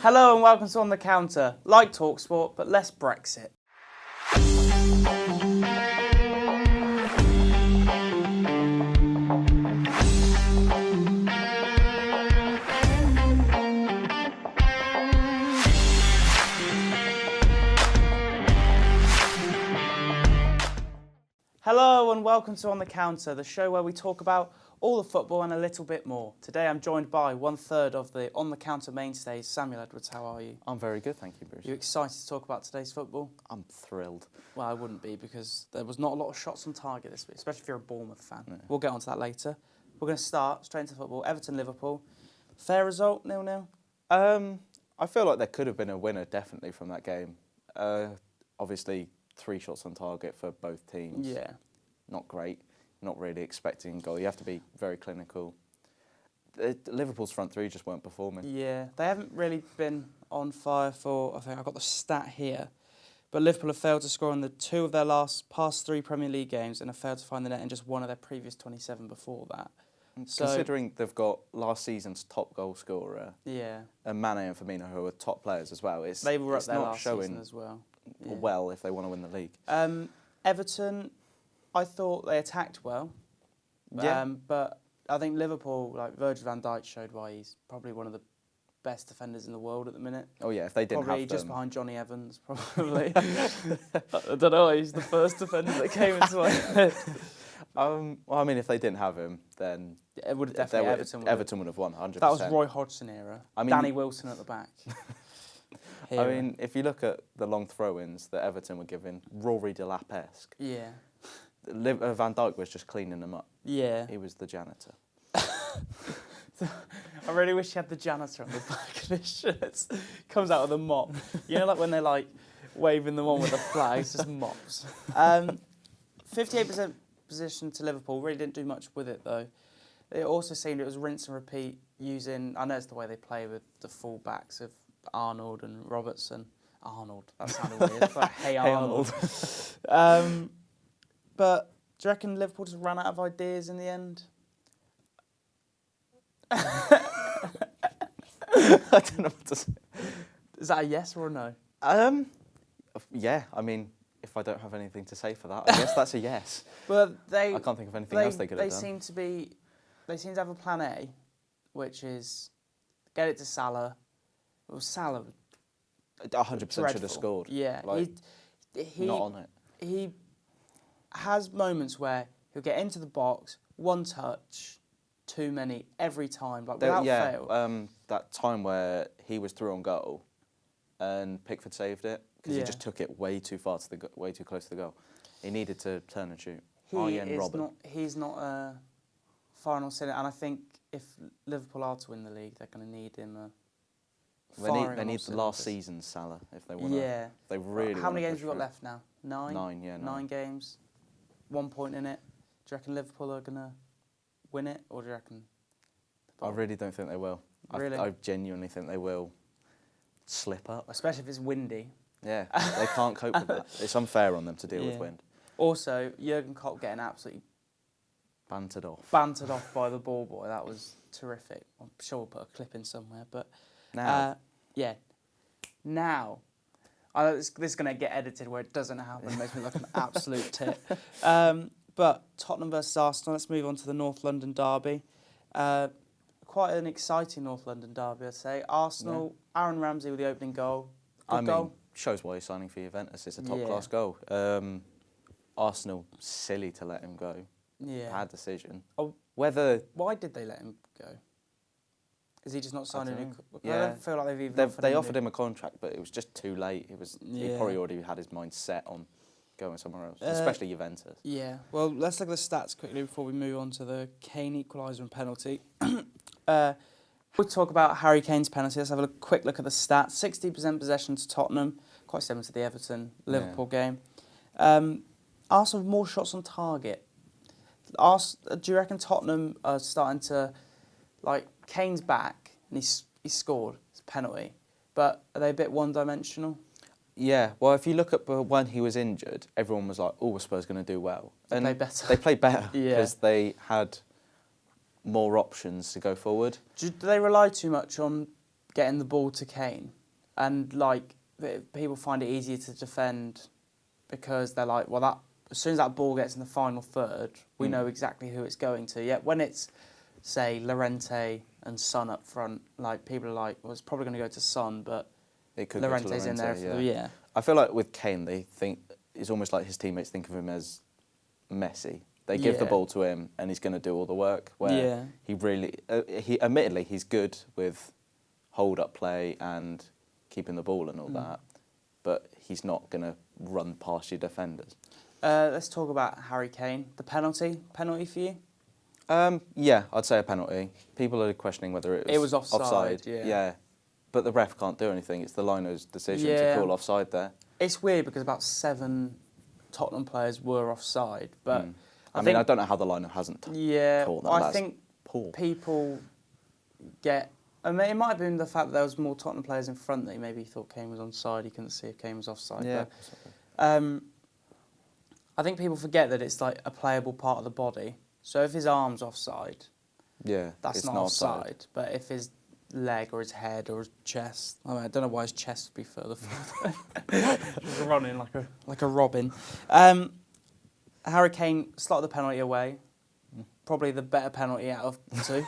Hello and welcome to On The Counter. Like TalkSport, but less Brexit. Hello and welcome to On The Counter, the show where we talk about all the football and a little bit more. Today I'm joined by 1/3 of the On The Counter mainstays. Samuel Edwards, how are you? I'm very good, thank you, Bruce. You excited to talk about today's football? I'm thrilled. Well, I wouldn't be because there was not a lot of shots on target this week, especially if you're a Bournemouth fan. Yeah. We'll get onto that later. We're going to start straight into football. Everton-Liverpool. Fair result, 0-0? I feel like there could have been a winner, definitely, from that game. Obviously, 3 shots on target for both teams. Yeah. Not great. Not really expecting a goal. You have to be very clinical. Liverpool's front three just weren't performing. Yeah, they haven't really been on fire for, I think I've got the stat here, but Liverpool have failed to score in the 2 of their past 3 Premier League games and have failed to find the net in just 1 of their previous 27 before that. Considering they've got last season's top goal scorer, yeah, and Mane and Firmino, who are top players as well, they were up it's there not last showing season as well. Yeah. Well if they want to win the league. Everton, I thought they attacked well, Yeah. but I think Liverpool, like Virgil van Dijk showed why he's probably one of the best defenders in the world at the minute. Oh yeah, if they didn't probably have just them. behind Johnny Evans, probably. I don't know, he's the first defender that came into my head. Well, I mean, if they didn't have him, then It would have definitely Everton would have won 100%. That was Roy Hodgson era. I mean, Danny Wilson at the back. I mean, if you look at the long throw-ins that Everton were giving, Rory Delap-esque, Yeah. Van Dijk was just cleaning them up. Yeah. He was the janitor. I really wish he had the janitor on the back of his shirts. Comes out with a mop. You know, like when they're like waving them on with the flag, it's just mops. 58% position to Liverpool. Really didn't do much with it though. It also seemed it was rinse and repeat using, I know it's the way they play with the full backs of Arnold and Robertson. Arnold, that sounded weird. It's like, hey Arnold. But do you reckon Liverpool just ran out of ideas in the end? I don't know what to say. Is that a yes or a no? Yeah, I mean, if I don't have anything to say for that, I guess that's a yes. But I can't think of anything else they could have done. They seem to have a plan A, which is get it to Salah. Well, Salah 100% should have scored. Yeah, like, he not on it. He has moments where he'll get into the box, one touch, too many every time, like without fail. That time where he was through on goal, and Pickford saved it because he just took it way too far to way too close to the goal. He needed to turn and shoot. He's not a final sinner, and I think if Liverpool are to win the league, they're going to need him. They need the last season's Salah if they want to. Yeah. They really. How many games have we got left now? 9. 9, yeah. 9 games. 1 point in it. Do you reckon Liverpool are going to win it, or do you reckon? I really don't think they will. Really? I genuinely think they will slip up. Especially if it's windy. Yeah, they can't cope with that. It's unfair on them to deal with wind. Also, Jurgen Klopp getting absolutely bantered off by the ball boy. That was terrific. I'm sure we'll put a clip in somewhere. But now, now, this is going to get edited where it doesn't happen. It makes me look an absolute tit. But Tottenham versus Arsenal. Let's move on to the North London derby. Quite an exciting North London derby, I'd say. Arsenal, Aaron Ramsey with the opening goal. Good goal. Shows why he's signing for Juventus. It's a top-class goal. Arsenal, silly to let him go. Yeah. Bad decision. Oh, why did they let him go? Is he just not signing a new contract? Yeah. I don't feel like they've even offered him a contract, but it was just too late. He probably already had his mind set on going somewhere else, especially Juventus. Yeah. Well, let's look at the stats quickly before we move on to the Kane equaliser and penalty. We'll talk about Harry Kane's penalty. Let's have a quick look at the stats. 60% possession to Tottenham, quite similar to the Everton-Liverpool game. Arsenal with more shots on target. Do you reckon Tottenham are starting to, like, Kane's back and he scored, it's a penalty, but are they a bit one-dimensional? Yeah, well, if you look at when he was injured, everyone was like, oh, were Spurs going to do well? They played better. They played better because they had more options to go forward. Do they rely too much on getting the ball to Kane, and like people find it easier to defend because they're like, well, that as soon as that ball gets in the final third, we know exactly who it's going to. Yet when it's, say, Llorente and Son up front, like people are like, well, it's probably going to go to Son, but It could Llorente's go to in there for the yeah. I feel like with Kane, they think it's almost like his teammates think of him as Messi. They give the ball to him, and he's going to do all the work. Where he really, he admittedly, he's good with hold-up play and keeping the ball and all that, but he's not going to run past your defenders. Let's talk about Harry Kane. The penalty for you? Yeah, I'd say a penalty. People are questioning whether it was offside. Yeah. But the ref can't do anything. It's the liner's decision to call offside there. It's weird because about 7 Tottenham players were offside, but I mean, I don't know how the liner hasn't called that. I think people get... I mean, it might have been the fact that there was more Tottenham players in front that he maybe thought Kane was onside. He couldn't see if Kane was offside. Yeah. But, I think people forget that it's like a playable part of the body. So if his arm's offside, that's not offside. But if his leg or his head or his chest, I don't know why his chest would be further forward. Just running like a robin. Harry Kane slotted the penalty away. Probably the better penalty out of the two.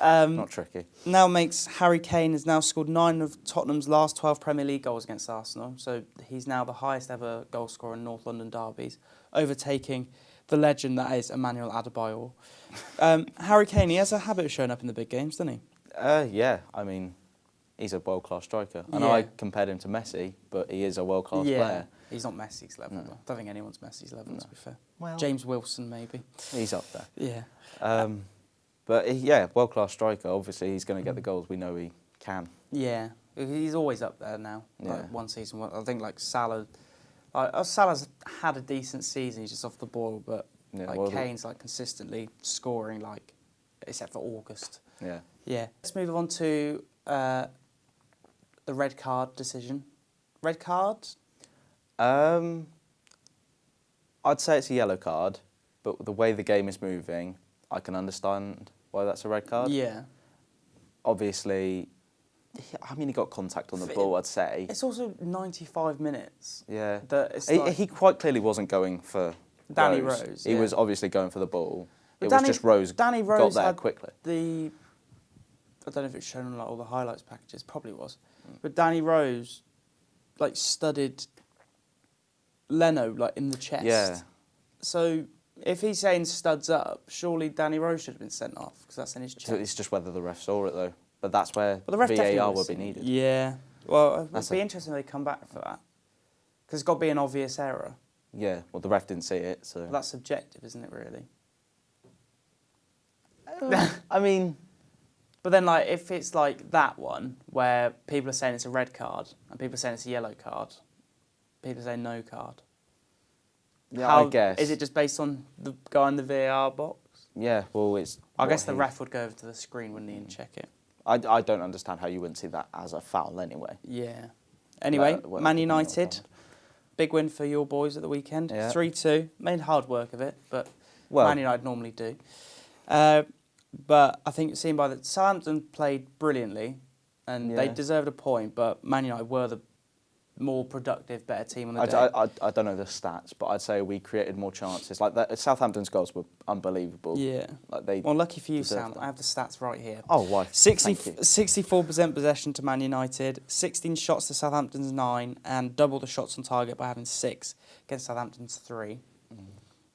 Not tricky. Now makes Harry Kane has now scored 9 of Tottenham's last 12 Premier League goals against Arsenal. So he's now the highest ever goal scorer in North London derbies, overtaking the legend that is Emmanuel Adebayor. Harry Kane, he has a habit of showing up in the big games, doesn't he? Yeah, I mean, he's a world-class striker. I know I compared him to Messi, but he is a world-class player. He's not Messi's level. No. I don't think anyone's Messi's level, to be fair. Well, James Wilson, maybe. He's up there. Yeah. But, world-class striker. Obviously, he's going to get the goals. We know he can. Yeah. He's always up there now. Yeah. Like one season. I think, like, Salah... Salah's had a decent season. He's just off the ball, but Kane's, like, consistently scoring, like, except for August. Yeah. Yeah. Let's move on to the red card decision. Red card? I'd say it's a yellow card, but the way the game is moving, I can understand why that's a red card. Yeah. Obviously, I mean, he got contact on the ball, I'd say. It's also 95 minutes. Yeah. He quite clearly wasn't going for Danny Rose. He was obviously going for the ball. Was just Rose got there quickly. I don't know if it's shown on like all the highlights packages, probably was. But Danny Rose, like, studied Leno, like, in the chest. Yeah. So if he's saying studs up, surely Danny Rose should have been sent off because that's in his chest. So it's just whether the ref saw it, though. But that's where the ref VAR would be needed. Yeah. Well, it'd be interesting if they come back for that. Because it's got to be an obvious error. Yeah, well, the ref didn't see it, so... Well, that's subjective, isn't it, really? I mean... But then, like, if it's like that one, where people are saying it's a red card, and people are saying it's a yellow card, people are saying no card. Yeah, I guess. Is it just based on the guy in the VAR box? Yeah, well, it's... I guess the ref would go over to the screen, wouldn't he, and check it. I don't understand how you wouldn't see that as a foul anyway. Yeah. Anyway, Man United, big win for your boys at the weekend. Yeah. 3-2. Made hard work of it, but Man United normally do. But I think seen by the Southampton played brilliantly, and they deserved a point. But Man United were the more productive, better team on the day. I don't know the stats, but I'd say we created more chances. Like that, Southampton's goals were unbelievable. Yeah. Like well, lucky for you, Sam. I have the stats right here. Oh, why? 64% possession to Man United, 16 shots to Southampton's 9, and double the shots on target by having 6 against Southampton's 3.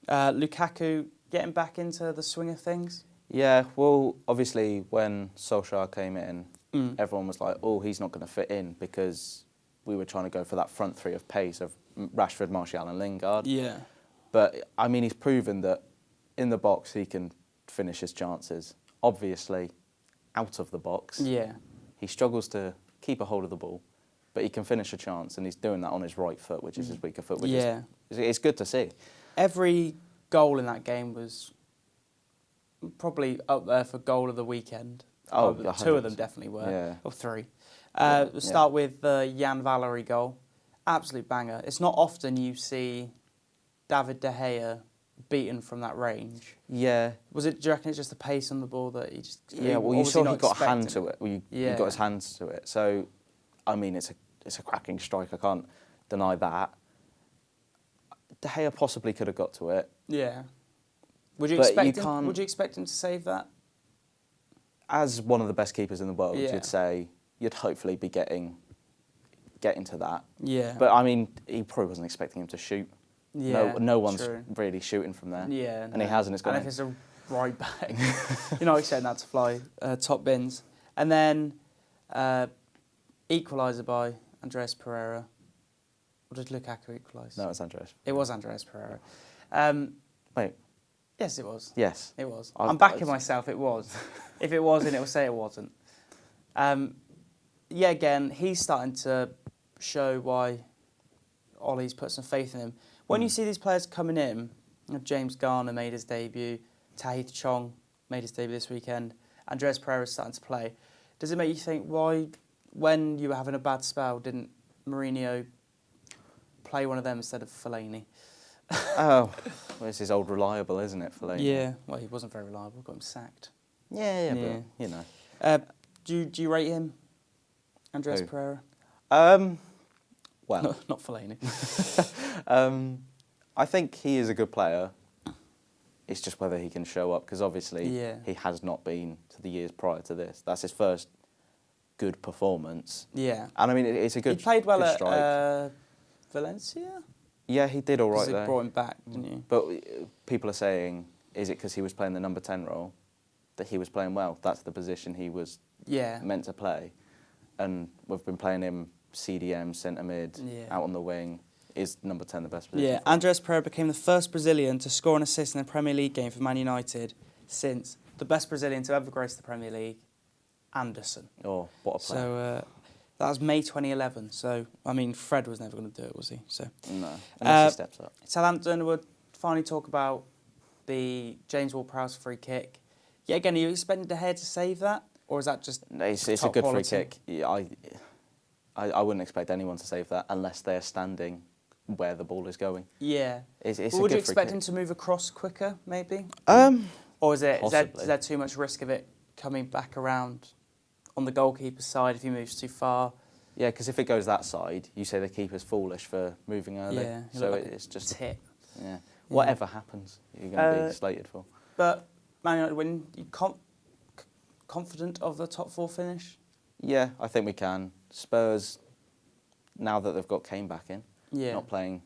Lukaku getting back into the swing of things. Yeah, well, obviously when Solskjaer came in, everyone was like, oh, he's not going to fit in because we were trying to go for that front three of pace of Rashford, Martial and Lingard. Yeah. But, I mean, he's proven that in the box he can finish his chances. Obviously, out of the box, he struggles to keep a hold of the ball, but he can finish a chance, and he's doing that on his right foot, which is his weaker foot, which is it's good to see. Every goal in that game was probably up there for goal of the weekend. Oh, 2 of them definitely were, or 3. We'll start with the Jan Valery goal. Absolute banger. It's not often you see David De Gea beaten from that range. Yeah. Do you reckon it's just the pace on the ball that he just... Yeah, well, you saw he got a hand to it. He Yeah. got his hands to it. So, I mean, it's a cracking strike. I can't deny that. De Gea possibly could have got to it. Yeah. Would you expect him to save that? As one of the best keepers in the world, Yeah. you'd hopefully be getting to that. Yeah. But I mean, he probably wasn't expecting him to shoot. Yeah. No one's true. really shooting from there. Yeah. And he has, and it's gone. And if it's a right back, you're not expecting that to fly top bins. And then equaliser by Andreas Pereira. Or did Lukaku equalise? No, it's Andreas. It was Andreas Pereira. Wait. Yes, it was. Yes. It was. I'm backing myself, it was. If it wasn't, it will say it wasn't. Yeah, again, he's starting to show why Ollie's put some faith in him. When you see these players coming in, James Garner made his debut, Tahith Chong made his debut this weekend, Andreas Pereira's starting to play, does it make you think why, when you were having a bad spell, didn't Mourinho play one of them instead of Fellaini? Oh, well, it's his old reliable, isn't it, Fellaini? Yeah, well, he wasn't very reliable, got him sacked. Yeah, but, you know. Do you rate him, Andreas Who? Pereira? Well, No, not Fellaini. I think he is a good player. It's just whether he can show up, because obviously he has not been to the years prior to this. That's his first good performance. Yeah. And I mean, it's a good He played well good at Valencia? Yeah, he did all right there. Because brought him back, didn't you? But people are saying, is it because he was playing the number 10 role that he was playing well? That's the position he was meant to play. And we've been playing him CDM, centre mid, out on the wing. Is number 10 the best position? Yeah, Andreas Pereira became the first Brazilian to score an assist in a Premier League game for Man United since the best Brazilian to ever grace the Premier League, Anderson. Oh, what a player. So that was May 2011. So, I mean, Fred was never going to do it, was he? So no, unless he steps up. Southampton would finally talk about the James Ward-Prowse free kick. Yeah, again, are you expecting De Gea to save that? Or is that just It's a good free kick. Yeah, I wouldn't expect anyone to save that unless they're standing where the ball is going. Yeah. It's well, a would good you expect free him kick. to move across quicker, maybe? Or is there too much risk of it coming back around on the goalkeeper's side if he moves too far? Yeah, because if it goes that side, you say the keeper's foolish for moving early. Yeah, so like it's just tip. Yeah, whatever happens, you're going to be slated for. But Man United win. You confident of the top four finish? Yeah, I think we can. Spurs, now that they've got Kane back in, not playing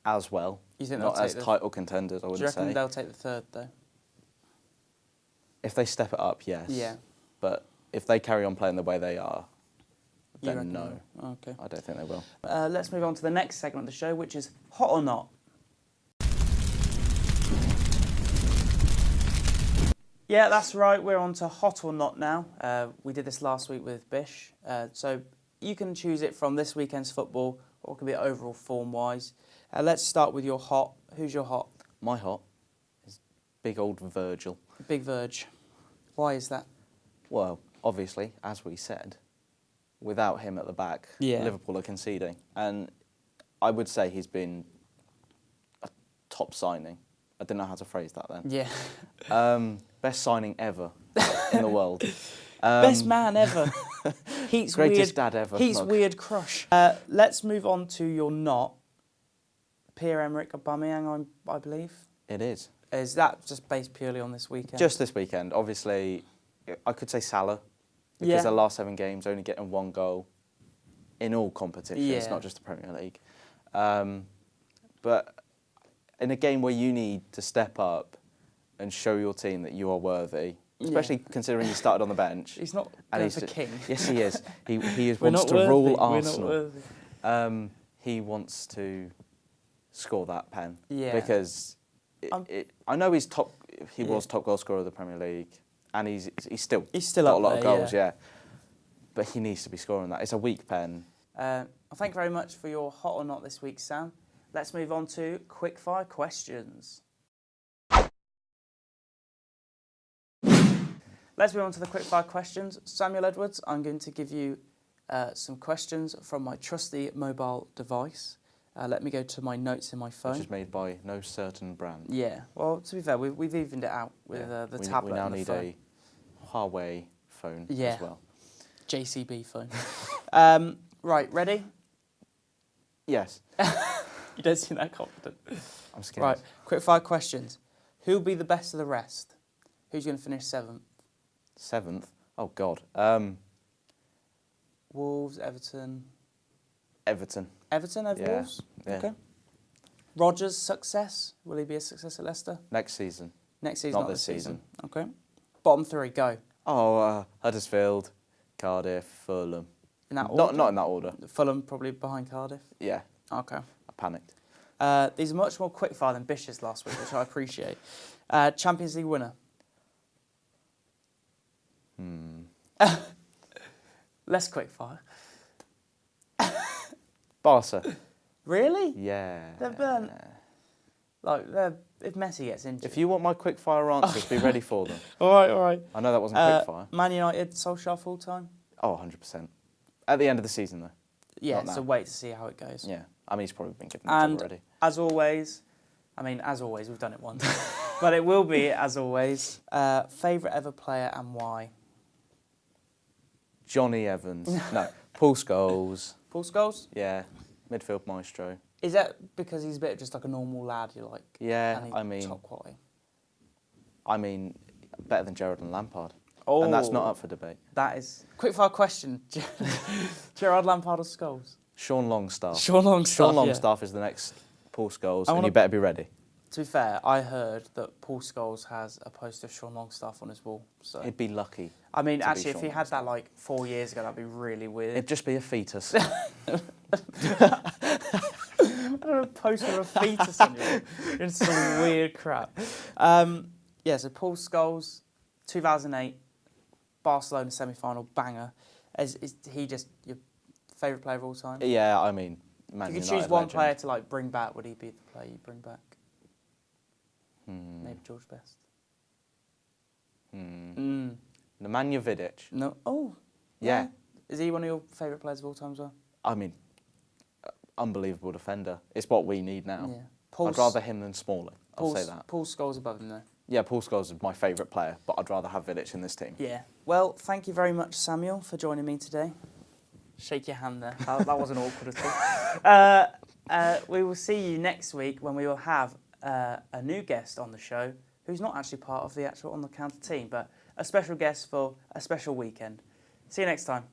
as well. You think not they'll as take title contenders, I wouldn't say. Do you reckon they'll take the third though? If they step it up, yes. Yeah. But if they carry on playing the way they are, then no. Okay. I don't think they will. Let's move on to the next segment of the show, which is Hot or Not. Yeah, that's right. We're on to Hot or Not now. We did this last week with Bish. So you can choose it from this weekend's football, or it can be overall form-wise. Let's start with your hot. Who's your hot? My hot is big old Virgil. Big Verge. Why is that? Well, obviously, as we said, without him at the back, Liverpool are conceding. And I would say he's been a top signing. I don't know how to phrase that then. Yeah. Best signing ever in the world. Best man ever. Heat's greatest weird, dad ever. Heat's weird crush. Let's move on to your not. Pierre-Emerick Aubameyang, I believe. It is. Is that just based purely on this weekend? Just this weekend. Obviously, I could say Salah, because the last 7 games only getting 1 goal in all competitions, not just the Premier League. But in a game where you need to step up and show your team that you are worthy, especially considering he started on the bench. He's not going for king. Yes, he is. He wants to rule Arsenal. We're not worthy. He wants to score that pen. Yeah. Because I know he's top. He was top goal scorer of the Premier League, and he's still got up a lot of there, goals. Yeah. But he needs to be scoring that. It's a weak pen. Well, thank you very much for your hot or not this week, Sam. Let's move on to quickfire questions. Let's move on to the quickfire questions. Samuel Edwards, I'm going to give you some questions from my trusty mobile device. Let me go to my notes in my phone. Which is made by no certain brand. Yeah. Well, to be fair, we've evened it out with the tablet. We now and the need phone. a Huawei phone as well. JCB phone. Right, ready? Yes. You don't seem that confident. I'm scared. Right, quick 5 questions. Who'll be the best of the rest? Who's going to finish 7th? 7th? Oh, God. Wolves, Everton. Everton. Everton over Yeah. Wolves? Yeah. Okay. Rodgers' success? Will he be a success at Leicester? Next season. Next season, Not not this season. Okay. Bottom 3, go. Oh, Huddersfield, Cardiff, Fulham. In that order? Not in that order. Fulham probably behind Cardiff? Yeah. Okay. I panicked. These are much more quickfire than Bishop's last week, which I appreciate. Champions League winner? Less quickfire. Barca. Really? Yeah. If Messi gets injured. If you want my quickfire answers, be ready for them. All right. I know that wasn't quickfire. Man United, Solskjaer full time? Oh, 100%. At the end of the season, though. Yeah, Not now. so wait to see how it goes. Yeah. I mean, he's probably been given the job already. As always, we've done it once. But it will be, as always, favourite ever player and why? Johnny Evans. No, Paul Scholes. Paul Scholes? Yeah, midfield maestro. Is that because he's a bit just like a normal lad you like? Yeah, and he's top quality. I mean, better than Gerrard and Lampard. Oh, and that's not up for debate. That is... Quickfire question. Gerrard, Lampard or Scholes? Sean Longstaff. Sean Longstaff is the next Paul Scholes, and you better be ready. To be fair, I heard that Paul Scholes has a poster of Sean Longstaff on his wall. So He'd be lucky. I mean, actually, if he had that like 4 years ago, that'd be really weird. It'd just be a fetus. I don't know, a poster of a fetus on you. You're into some weird crap. Yeah, so Paul Scholes, 2008, Barcelona semi-final banger. Is he just your favourite player of all time? Yeah, I mean, Man If you could United choose one legend. player to like bring back, would he be the player you bring back? Maybe George Best. Nemanja Vidic. No. Oh. Yeah. Is he one of your favourite players of all time as well? I mean, unbelievable defender. It's what we need now. Yeah. I'd rather him than Smalling. I'll say that. Paul Scholes above him though. Yeah, Paul Scholes is my favourite player, but I'd rather have Vidic in this team. Yeah. Well, thank you very much, Samuel, for joining me today. Shake your hand there. That wasn't awkward at all. We will see you next week when we will have a new guest on the show who's not actually part of the actual On the Counter team, but a special guest for a special weekend. See you next time.